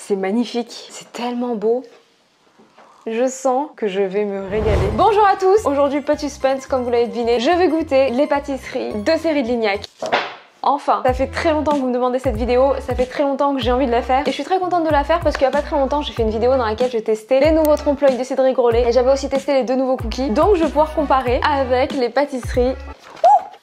c'est magnifique, c'est tellement beau. Je sens que je vais me régaler. Bonjour à tous. Aujourd'hui, petit suspense, comme vous l'avez deviné, je vais goûter les pâtisseries de série de Lignac. Enfin, ça fait très longtemps que vous me demandez cette vidéo, ça fait très longtemps que j'ai envie de la faire et je suis très contente de la faire parce qu'il y a pas très longtemps j'ai fait une vidéo dans laquelle je testais les nouveaux trompe-l'œil de Cédric Grolet et j'avais aussi testé les 2 nouveaux cookies, donc je vais pouvoir comparer avec les pâtisseries.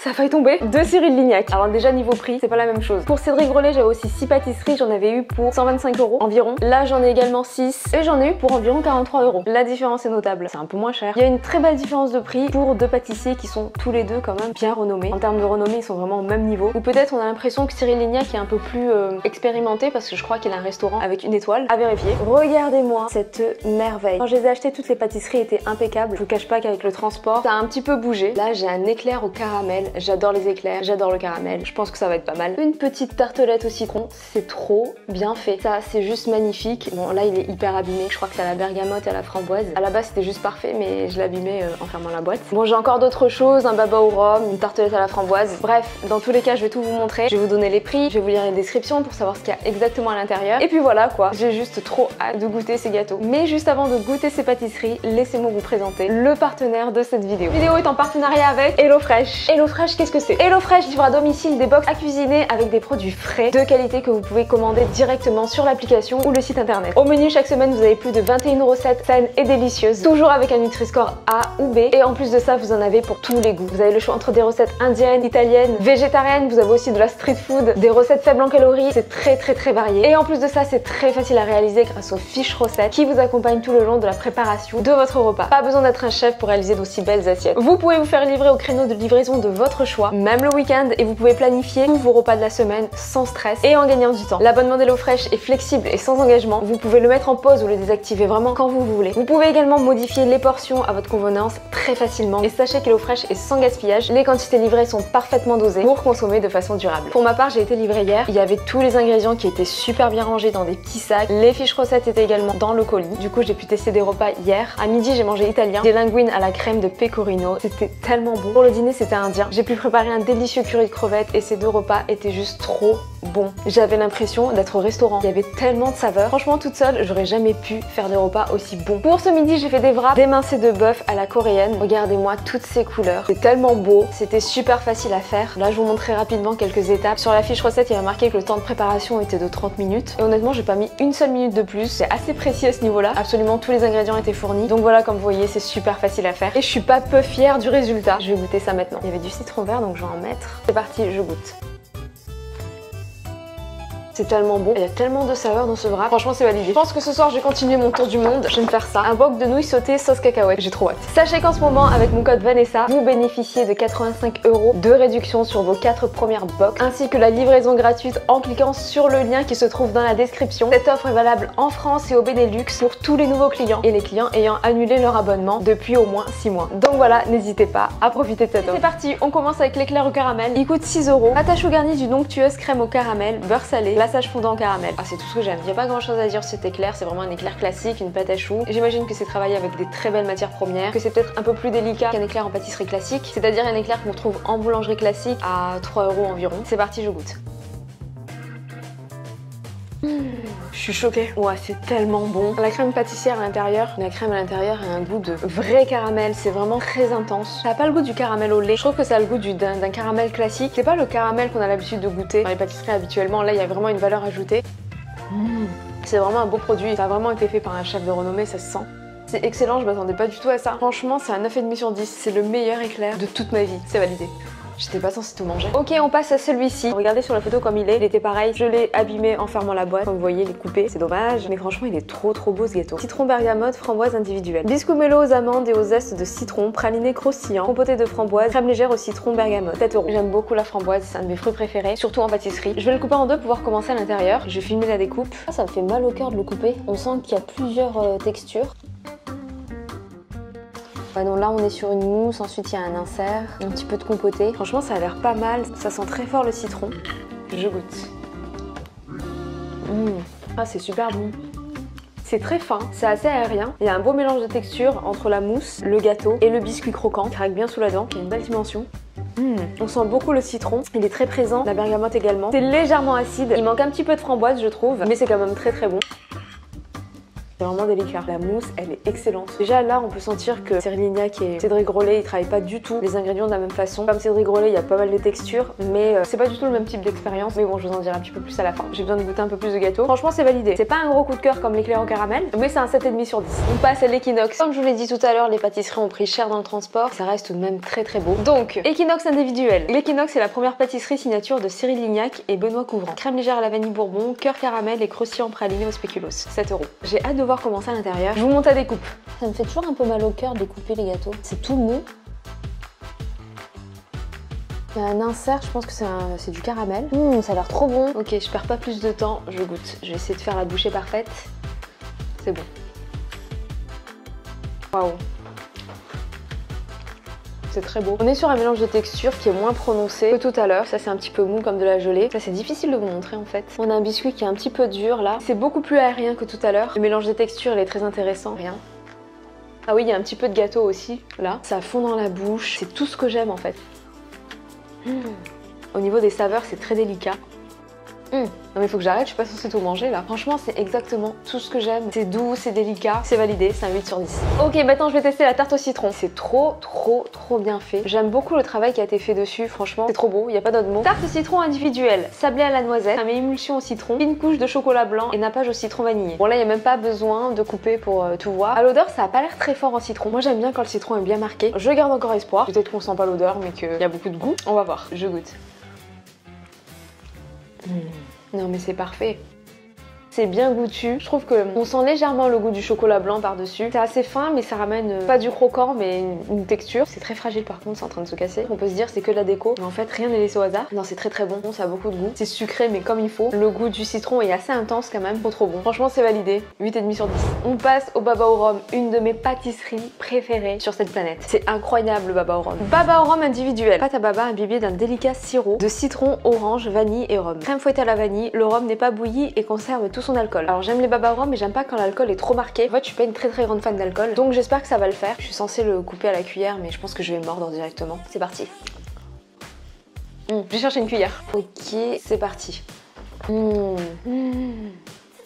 Ça a failli tomber de Cyril Lignac. Alors déjà niveau prix, c'est pas la même chose. Pour Cédric Grolet, j'avais aussi 6 pâtisseries, j'en avais eu pour 125 € environ. Là, j'en ai également 6 et j'en ai eu pour environ 43 €. La différence est notable, c'est un peu moins cher. Il y a une très belle différence de prix pour 2 pâtissiers qui sont tous les deux quand même bien renommés. En termes de renommée, ils sont vraiment au même niveau. Ou peut-être on a l'impression que Cyril Lignac est un peu plus expérimenté parce que je crois qu'il a un restaurant avec 1 étoile. À vérifier. Regardez-moi cette merveille. Quand je les ai achetées, toutes les pâtisseries étaient impeccables. Je vous cache pas qu'avec le transport, ça a un petit peu bougé. Là, j'ai un éclair au caramel. J'adore les éclairs, j'adore le caramel, je pense que ça va être pas mal. Une petite tartelette au citron, c'est trop bien fait. Ça, c'est juste magnifique. Bon, là, il est hyper abîmé. Je crois que c'est à la bergamote et à la framboise. À la base, c'était juste parfait, mais je l'abîmais en fermant la boîte. Bon, j'ai encore d'autres choses, un baba au rhum, une tartelette à la framboise. Bref, dans tous les cas, je vais tout vous montrer. Je vais vous donner les prix, je vais vous lire les descriptions pour savoir ce qu'il y a exactement à l'intérieur. Et puis voilà quoi, j'ai juste trop hâte de goûter ces gâteaux. Mais juste avant de goûter ces pâtisseries, laissez-moi vous présenter le partenaire de cette vidéo. La vidéo est en partenariat avec HelloFresh. HelloFresh, qu'est-ce que c'est? HelloFresh livre à domicile des box à cuisiner avec des produits frais de qualité que vous pouvez commander directement sur l'application ou le site internet. Au menu chaque semaine vous avez plus de 21 recettes saines et délicieuses, toujours avec un Nutri-Score A ou B, et en plus de ça vous en avez pour tous les goûts. Vous avez le choix entre des recettes indiennes, italiennes, végétariennes, vous avez aussi de la street food, des recettes faibles en calories, c'est très varié. Et en plus de ça c'est très facile à réaliser grâce aux fiches recettes qui vous accompagnent tout le long de la préparation de votre repas. Pas besoin d'être un chef pour réaliser d'aussi belles assiettes. Vous pouvez vous faire livrer au créneau de livraison de votre choix, même le week-end, et vous pouvez planifier tous vos repas de la semaine sans stress et en gagnant du temps. L'abonnement d'HelloFresh est flexible et sans engagement. Vous pouvez le mettre en pause ou le désactiver vraiment quand vous voulez. Vous pouvez également modifier les portions à votre convenance très facilement. Et sachez qu'HelloFresh est sans gaspillage. Les quantités livrées sont parfaitement dosées pour consommer de façon durable. Pour ma part, j'ai été livrée hier. Il y avait tous les ingrédients qui étaient super bien rangés dans des petits sacs. Les fiches recettes étaient également dans le colis. Du coup, j'ai pu tester des repas hier. À midi, j'ai mangé italien, des linguines à la crème de pecorino. C'était tellement bon. Pour le dîner, c'était indien. J'ai pu préparer un délicieux curry de crevettes et ces 2 repas étaient juste trop bons. J'avais l'impression d'être au restaurant. Il y avait tellement de saveurs. Franchement, toute seule, j'aurais jamais pu faire des repas aussi bons. Pour ce midi, j'ai fait des wraps d'émincés de bœuf à la coréenne. Regardez-moi toutes ces couleurs. C'est tellement beau. C'était super facile à faire. Là, je vous montrerai rapidement quelques étapes. Sur la fiche recette, il y a marqué que le temps de préparation était de 30 minutes. Et honnêtement, j'ai pas mis une seule minute de plus. C'est assez précis à ce niveau-là. Absolument tous les ingrédients étaient fournis. Donc voilà, comme vous voyez, c'est super facile à faire. Et je suis pas peu fière du résultat. Je vais goûter ça maintenant. Il y avait du citron vert, donc je vais en mettre. C'est parti, je goûte. C'est tellement bon, il y a tellement de saveurs dans ce wrap. Franchement, c'est validé. Je pense que ce soir, je vais continuer mon tour du monde. Je vais me faire ça. Un wok de nouilles sautées sauce cacahuète. J'ai trop hâte. Sachez qu'en ce moment, avec mon code Vanessa, vous bénéficiez de 85 € de réduction sur vos 4 premières box, ainsi que la livraison gratuite en cliquant sur le lien qui se trouve dans la description. Cette offre est valable en France et au Benelux pour tous les nouveaux clients et les clients ayant annulé leur abonnement depuis au moins 6 mois. Donc voilà, n'hésitez pas à profiter de cette offre. C'est parti, on commence avec l'éclair au caramel. Il coûte 6 €. Pâte à choux garnie d'une onctueuse crème au caramel, beurre salé, glaçage fondant caramel. Ah, c'est tout ce que j'aime. Il n'y a pas grand chose à dire sur cet éclair, c'est vraiment un éclair classique, une pâte à choux. J'imagine que c'est travaillé avec des très belles matières premières, que c'est peut-être un peu plus délicat qu'un éclair en pâtisserie classique, c'est-à-dire un éclair qu'on trouve en boulangerie classique à 3 € environ. C'est parti, je goûte. Je suis choquée. Ouais, c'est tellement bon. La crème pâtissière à l'intérieur, la crème à l'intérieur a un goût de vrai caramel. C'est vraiment très intense. Ça n'a pas le goût du caramel au lait. Je trouve que ça a le goût d'un caramel classique. C'est pas le caramel qu'on a l'habitude de goûter dans les pâtisseries habituellement. Là, il y a vraiment une valeur ajoutée. C'est vraiment un beau produit. Ça a vraiment été fait par un chef de renommée, ça se sent. C'est excellent, je m'attendais pas du tout à ça. Franchement, c'est un 9,5 sur 10. C'est le meilleur éclair de toute ma vie. C'est validé. J'étais pas censée tout manger. Ok, on passe à celui-ci. Regardez sur la photo comme il était pareil. Je l'ai abîmé en fermant la boîte. Comme vous voyez, il est coupé, c'est dommage. Mais franchement, il est trop beau ce gâteau. Citron bergamote, framboise individuelle. Biscuit mélo aux amandes et aux zestes de citron, praliné croustillant, compoté de framboise, crème légère au citron bergamote. 7 €. J'aime beaucoup la framboise, c'est un de mes fruits préférés, surtout en pâtisserie. Je vais le couper en 2 pour pouvoir commencer à l'intérieur. Je vais filmer la découpe. Ah, ça me fait mal au cœur de le couper. On sent qu'il y a plusieurs textures. Ouais, donc là on est sur une mousse, ensuite il y a un insert, un petit peu de compoté. Franchement ça a l'air pas mal, ça sent très fort le citron. Je goûte. Ah, c'est super bon. C'est très fin, c'est assez aérien. Il y a un beau mélange de textures entre la mousse, le gâteau et le biscuit croquant qui craque bien sous la dent, qui a une belle dimension. On sent beaucoup le citron, il est très présent, la bergamote également. C'est légèrement acide, il manque un petit peu de framboise je trouve, mais c'est quand même très bon. C'est vraiment délicat. La mousse, elle est excellente. Déjà là, on peut sentir que Cyril Lignac et Cédric Grolet, ils travaillent pas du tout les ingrédients de la même façon. Comme Cédric Grolet, il y a pas mal de textures, mais c'est pas du tout le même type d'expérience. Mais bon, je vous en dirai un petit peu plus à la fin. J'ai besoin de goûter un peu plus de gâteau. Franchement, c'est validé. C'est pas un gros coup de cœur comme l'éclair au caramel, mais c'est un 7,5 sur 10. On passe à l'Equinox. Comme je vous l'ai dit tout à l'heure, les pâtisseries ont pris cher dans le transport. Ça reste tout de même très très beau. Donc, Equinox individuel. L'Equinox est la première pâtisserie signature de Cyril Lignac et Benoît Couvrant. Crème légère à la vanille bourbon, cœur caramel et croustillant praliné au spéculoos. 7 €. J'ai hâte de voir comment c'est à l'intérieur. Je vous monte à découpe. Ça me fait toujours un peu mal au cœur de découper les gâteaux. C'est tout mou. Il y a un insert, je pense que c'est du caramel. Ça a l'air trop bon. Ok, je perds pas plus de temps, je goûte. Je vais essayer de faire la bouchée parfaite. C'est bon. Waouh. C'est très beau. On est sur un mélange de texture qui est moins prononcé que tout à l'heure. Ça c'est un petit peu mou comme de la gelée. Ça c'est difficile de vous montrer en fait. On a un biscuit qui est un petit peu dur là. C'est beaucoup plus aérien que tout à l'heure. Le mélange des textures il est très intéressant. Rien. Ah oui, il y a un petit peu de gâteau aussi là. Ça fond dans la bouche. C'est tout ce que j'aime en fait. Au niveau des saveurs c'est très délicat. Non mais il faut que j'arrête, je suis pas censée tout manger là. Franchement c'est exactement tout ce que j'aime. C'est doux, c'est délicat, c'est validé, c'est un 8 sur 10. Ok, maintenant je vais tester la tarte au citron. C'est trop bien fait. J'aime beaucoup le travail qui a été fait dessus, franchement c'est trop beau, il n'y a pas d'autre mot. Tarte au citron individuelle, sablée à la noisette, crème et émulsion au citron, une couche de chocolat blanc et nappage au citron vanillé. Bon là il n'y a même pas besoin de couper pour tout voir. À l'odeur ça a pas l'air très fort en citron. Moi j'aime bien quand le citron est bien marqué. Je garde encore espoir. Peut-être qu'on sent pas l'odeur mais qu'il y a beaucoup de goût. On va voir, je goûte. Non mais c'est parfait. C'est bien goûtu. Je trouve qu'on sent légèrement le goût du chocolat blanc par-dessus. C'est assez fin mais ça ramène pas du croquant mais une texture. C'est très fragile par contre, c'est en train de se casser. On peut se dire c'est que de la déco. Mais en fait rien n'est laissé au hasard. Non c'est très bon, ça a beaucoup de goût. C'est sucré mais comme il faut. Le goût du citron est assez intense quand même. Trop bon. Franchement c'est validé. 8,5 sur 10. On passe au baba au rhum. Une de mes pâtisseries préférées sur cette planète. C'est incroyable le baba au rhum. Baba au rhum individuel. Pâte à baba imbibée d'un délicat sirop de citron, orange, vanille et rhum. Crème fouettée à la vanille. Le rhum n'est pas bouilli et conserve tout son alcool. Alors j'aime les baba au rhum mais j'aime pas quand l'alcool est trop marqué. En fait je suis pas une très grande fan d'alcool donc j'espère que ça va le faire. Je suis censée le couper à la cuillère mais je pense que je vais mordre directement. C'est parti. Je vais chercher une cuillère. Ok, c'est parti.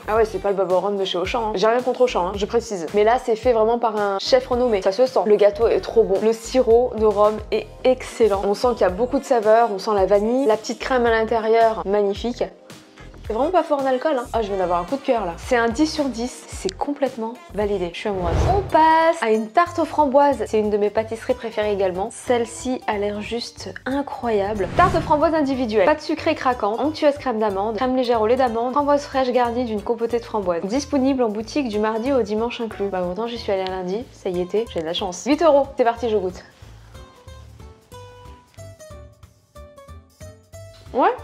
Ah ouais, c'est pas le baba au rhum de chez Auchan, hein. J'ai rien contre Auchan, hein, je précise. Mais là, c'est fait vraiment par un chef renommé. Ça se sent. Le gâteau est trop bon. Le sirop de rhum est excellent. On sent qu'il y a beaucoup de saveurs. On sent la vanille. La petite crème à l'intérieur, magnifique. C'est vraiment pas fort en alcool, hein. Ah, je viens d'avoir un coup de cœur là. C'est un 10 sur 10, c'est complètement validé. Je suis amoureuse. On passe à une tarte aux framboises. C'est une de mes pâtisseries préférées également. Celle-ci a l'air juste incroyable. Tarte aux framboises individuelle. Pâte sucrée craquante, onctueuse crème d'amande, crème légère au lait d'amande, framboise fraîche garnie d'une compotée de framboises. Disponible en boutique du mardi au dimanche inclus. Bah pourtant j'y suis allée un lundi, ça y était, j'ai de la chance. 8 €. C'est parti, je goûte. Ouais.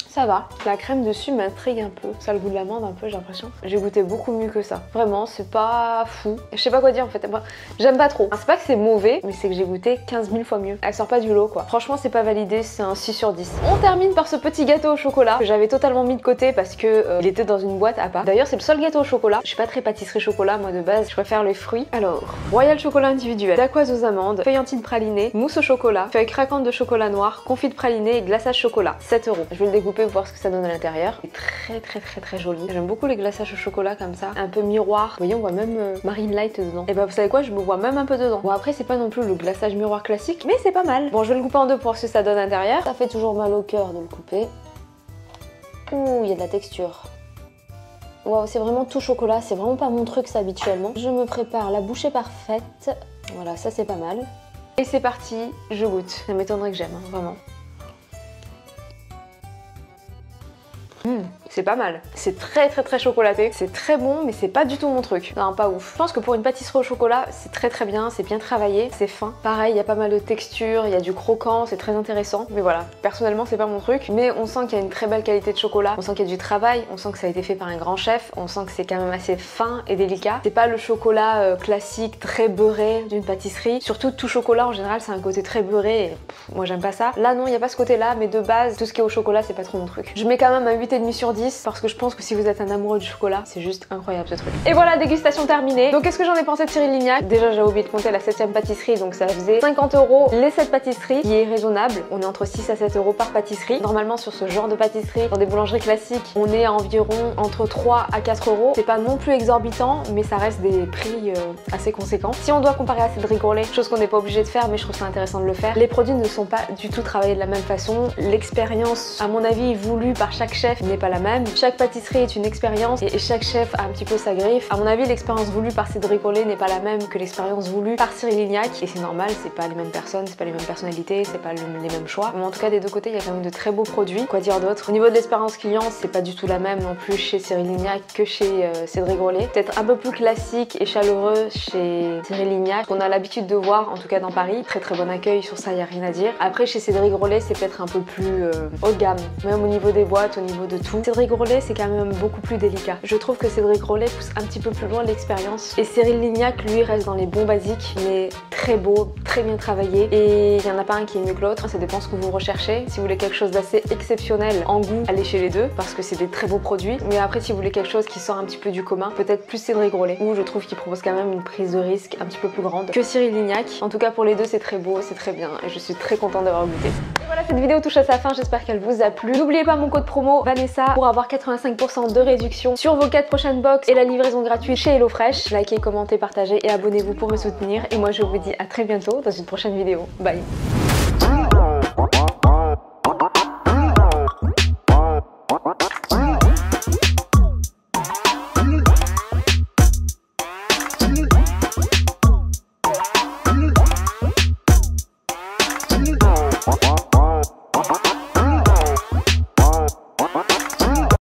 Ça va. La crème dessus m'intrigue un peu. Ça a le goût de l'amande un peu, j'ai l'impression. J'ai goûté beaucoup mieux que ça. Vraiment, c'est pas fou. Je sais pas quoi dire en fait. Moi, j'aime pas trop. C'est pas que c'est mauvais, mais c'est que j'ai goûté 15 000 fois mieux. Elle sort pas du lot quoi. Franchement, c'est pas validé, c'est un 6 sur 10. On termine par ce petit gâteau au chocolat que j'avais totalement mis de côté parce que il était dans une boîte à part. D'ailleurs, c'est le seul gâteau au chocolat. Je suis pas très pâtisserie chocolat, moi de base. Je préfère les fruits. Alors, royal chocolat individuel, dacquoise aux amandes, feuillantine pralinée, mousse au chocolat, feuille craquante de chocolat noir, confit de praliné et glaçage chocolat. 7 €. Je vais le découper pour voir ce que ça donne à l'intérieur. C'est très joli. J'aime beaucoup les glaçages au chocolat comme ça, un peu miroir. Vous voyez, on voit même Marine Light dedans. Et bah vous savez quoi, je me vois même un peu dedans. Bon après c'est pas non plus le glaçage miroir classique, mais c'est pas mal. Bon je vais le couper en deux pour voir ce que ça donne à l'intérieur. Ça fait toujours mal au cœur de le couper. Ouh, il y a de la texture. Waouh, c'est vraiment tout chocolat, c'est vraiment pas mon truc ça habituellement. Je me prépare la bouchée parfaite. Voilà, ça c'est pas mal. Et c'est parti, je goûte. Ça m'étonnerait que j'aime, hein, vraiment. C'est pas mal. C'est très chocolaté. C'est très bon, mais c'est pas du tout mon truc. Non, pas ouf. Je pense que pour une pâtisserie au chocolat, c'est très bien, c'est bien travaillé, c'est fin. Pareil, il y a pas mal de textures, il y a du croquant, c'est très intéressant. Mais voilà, personnellement, c'est pas mon truc. Mais on sent qu'il y a une très belle qualité de chocolat. On sent qu'il y a du travail, on sent que ça a été fait par un grand chef. On sent que c'est quand même assez fin et délicat. C'est pas le chocolat classique, très beurré d'une pâtisserie. Surtout tout chocolat en général, c'est un côté très beurré. Et moi, j'aime pas ça. Là, non, il y a pas ce côté-là, mais de base, tout ce qui est au chocolat, c'est pas trop mon truc. Je mets quand même un 8,5 7,5 sur 10 parce que je pense que si vous êtes un amoureux du chocolat, c'est juste incroyable ce truc. Et voilà, dégustation terminée. Donc qu'est-ce que j'en ai pensé de Cyril Lignac? Déjà j'ai oublié de compter la 7ème pâtisserie, donc ça faisait 50 € les 7 pâtisseries, qui est raisonnable. On est entre 6 à 7 € par pâtisserie. Normalement sur ce genre de pâtisserie, dans des boulangeries classiques, on est à environ entre 3 à 4 €. C'est pas non plus exorbitant, mais ça reste des prix assez conséquents. Si on doit comparer à Cédric Grolet, chose qu'on n'est pas obligé de faire, mais je trouve ça intéressant de le faire, les produits ne sont pas du tout travaillés de la même façon. L'expérience, à mon avis, voulue par chaque chef n'est pas la même. Chaque pâtisserie est une expérience et chaque chef a un petit peu sa griffe. À mon avis, l'expérience voulue par Cédric Grolet n'est pas la même que l'expérience voulue par Cyril Lignac, et c'est normal, c'est pas les mêmes personnes, c'est pas les mêmes personnalités, c'est pas les mêmes choix. Mais en tout cas, des deux côtés, il y a quand même de très beaux produits. Quoi dire d'autre? Au niveau de l'expérience client, c'est pas du tout la même non plus chez Cyril Lignac que chez Cédric Grolet. Peut-être un peu plus classique et chaleureux chez Cyril Lignac, qu'on a l'habitude de voir, en tout cas dans Paris. Très très bon accueil, sur ça il y a rien à dire. Après chez Cédric Grolet, c'est peut-être un peu plus haut de gamme, même au niveau des boîtes, au niveau de tout. Cédric Grolet, c'est quand même beaucoup plus délicat. Je trouve que Cédric Grolet pousse un petit peu plus loin l'expérience, et Cyril Lignac, lui, reste dans les bons basiques, mais très beau, très bien travaillé, et il n'y en a pas un qui est mieux que l'autre. Ça dépend ce que vous recherchez. Si vous voulez quelque chose d'assez exceptionnel en goût, allez chez les deux, parce que c'est des très beaux produits. Mais après, si vous voulez quelque chose qui sort un petit peu du commun, peut-être plus Cédric Grolet, où je trouve qu'il propose quand même une prise de risque un petit peu plus grande que Cyril Lignac. En tout cas, pour les deux, c'est très beau, c'est très bien, et je suis très contente d'avoir goûté. Et voilà, cette vidéo touche à sa fin, j'espère qu'elle vous a plu. N'oubliez pas mon code promo Vanessa pour avoir 85% de réduction sur vos 4 prochaines box et la livraison gratuite chez HelloFresh. Likez, commentez, partagez et abonnez-vous pour me soutenir. Et moi, je vous dis à très bientôt dans une prochaine vidéo. Bye!